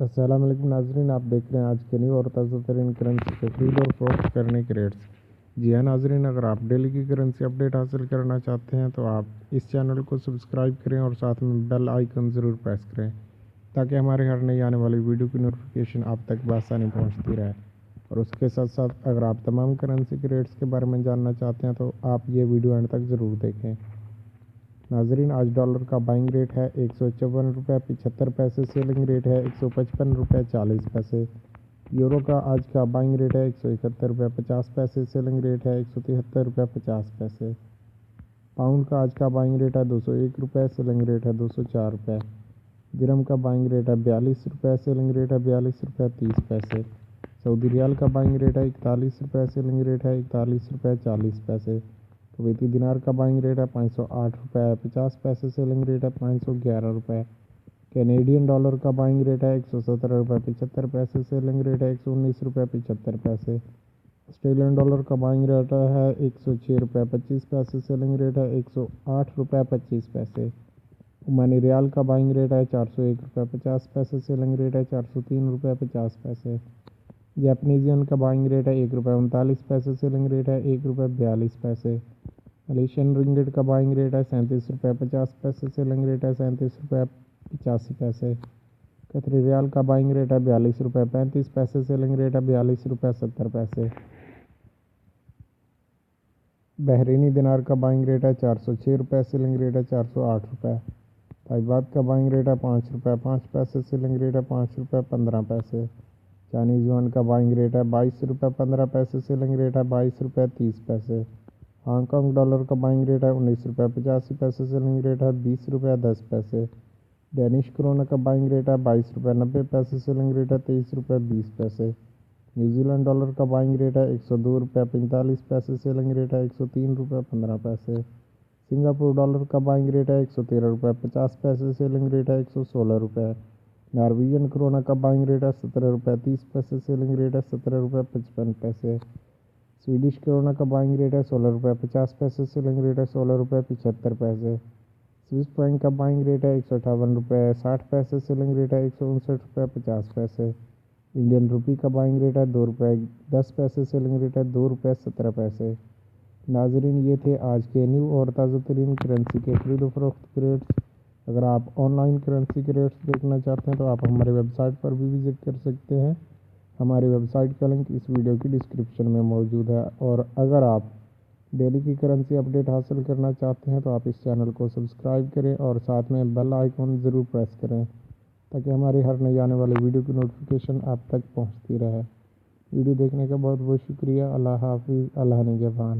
السلام علیکم ناظرین، آپ دیکھ رہے ہیں آج کے نیو اور تازہ ترین کرنسی کے خرید اور فروخت کرنے کے ریٹس۔ جی ہاں ناظرین، اگر آپ ڈیلی کی کرنسی اپڈیٹ حاصل کرنا چاہتے ہیں تو آپ اس چینل کو سبسکرائب کریں اور ساتھ میں بیل آئیکن ضرور پریس کریں تاکہ ہمارے ہر نئی آنے والی ویڈیو کی نوٹیفیکیشن آپ تک بآسانی پہنچتی رہے۔ اور اس کے ساتھ ساتھ اگر آپ تمام کرنسی کے ریٹس کے بارے میں جاننا چاہتے ہیں تو آپ یہ ویڈیو اینڈ تک ضرور دیکھیں۔ ناظرین، آج ڈالر کا بائنگ ریٹ ہے 154 روپے 75 پیسے، سیلنگ ریٹ ہے 155 روپے 40 پیسے۔ یورو کا آج کا بائنگ ریٹ ہے 171 روپے 50 پیسے، سیلنگ ریٹ ہے 173 روپے 50 پیسے۔ پاؤنڈ کا آج کا بائنگ ریٹ ہے 201 روپے، سیلنگ ریٹ ہے 204 روپے۔ درہم کا بائنگ ریٹ ہے 42 روپے، سیلنگ ریٹ ہے 42 روپے 30 پیسے۔ سعودی ریال کا بائنگ ریٹ ہے 41 روپے، سیلنگ ریٹ ہے 41 روپے 40 پیسے۔ کویتی دینار کا بائنگ ریٹ ہے 508 روپے 50 پیسے، سیلنگ ریٹ ہے 511 روپے۔ کینیڈین ڈالر کا بائنگ ریٹ ہے 117 روپے 75 پیسے، سیلنگ ریٹ ہے 119 روپے 75 پیسے۔ آسٹریلین ڈالر کا بائنگ ریٹ ہے 106 روپے 25 پیسے، سیلنگ ریٹ ہے 108 روپے 25 پیسے۔ عمانی ریال کا بائنگ ریٹ ہے 401 روپے 50 پیسے، سیلنگ ریٹ ہے 403 روپے 50 پیسے۔ جاپنیز ین کا بائنگ ریٹ ہے 1 روپے 39 پیسے، سیلنگ ریٹ ہے 1 روپے 42 پیسے۔ ملیشین رنگٹ کا بائنگ ریٹ ہے 37 روپے 50 پیسے، سیلنگ ریٹ ہے 37 روپے 85 پیسے۔ قطری ریال کا بائنگ ریٹ ہے 42 روپے 35 پیسے، سیلنگ ریٹ ہے 42 روپے 70 پیسے۔ بحرینی دینار کا بائنگ ریٹ ہے 406 روپے، سیلنگ ریٹ ہے 408 روپے۔ تھائی بات کا بائنگ ریٹ ہے 5 روپے 5 پیسے، سیلنگ ریٹ ہے 5 روپے 15 پیسے۔ چائنیز یوان کا بائنگ ریٹ ہے 22 روپے 15 پیسے، سیلنگ ریٹ ہے 22 روپے 30 پیسے۔ ہانگ کانگ ڈالر کا بائنگ ریٹ ہے 19 روپے 85 پیسے، سیلنگ ریٹ ہے 20 روپے 10 پیسے۔ ڈینش کرونا کا بائنگ ریٹ ہے 22 روپے 90 پیسے، سیلنگ ریٹ ہے 23 روپے 20 پیسے۔ نیوزی لینڈ ڈالر کا بائنگ ریٹ ہے 102 روپے 45 پیسے، سیلنگ ریٹ ہے 103 روپے 15 پیسے۔ سنگاپور ڈالر کا بائنگ ریٹ ہے 113 روپے 50 پیسے، سیلنگ ریٹ ہے 116 روپے۔ نارویجن کرونا کا بائنگ ریٹ ہے 17 روپے 30 پیسے، سیلنگ ریٹ ہے 17 روپے 55 پیسے۔ سویڈش کرونا کا بائنگ ریٹ ہے 16 روپے 50 پیسے، سیلنگ ریٹ ہے 16 روپے 75 پیسے۔ سوئس فرینک کا بائنگ ریٹ ہے 158 روپے 60 پیسے، سیلنگ ریٹ ہے 159 روپے 50 پیسے۔ انڈین روپی کا بائنگ ریٹ ہے 2 روپے 10 پیسے، سیلنگ ریٹ ہے 2 روپے 17 پیسے۔ ناظرین، یہ تھے آج کے نیو اور تازہ ترین کرنسی کے خرید و فروخت کے ریٹس۔ اگر آپ آن لائن کرنسی کے ریٹس دیکھنا چاہتے ہیں تو آپ ہماری ویب سائٹ پر بھی وزٹ کر سکتے ہیں۔ ہماری ویب سائٹ کا لنک اس ویڈیو کی ڈسکرپشن میں موجود ہے۔ اور اگر آپ ڈیلی کی کرنسی اپڈیٹ حاصل کرنا چاہتے ہیں تو آپ اس چینل کو سبسکرائب کریں اور ساتھ میں بیل آئیکن ضرور پریس کریں تاکہ ہماری ہر نئی آنے والی ویڈیو کی نوٹیفیکیشن آپ تک پہنچتی رہے۔ ویڈیو دیکھنے کا بہت بہت شکریہ۔ اللہ حافظ، اللہ نگہبان۔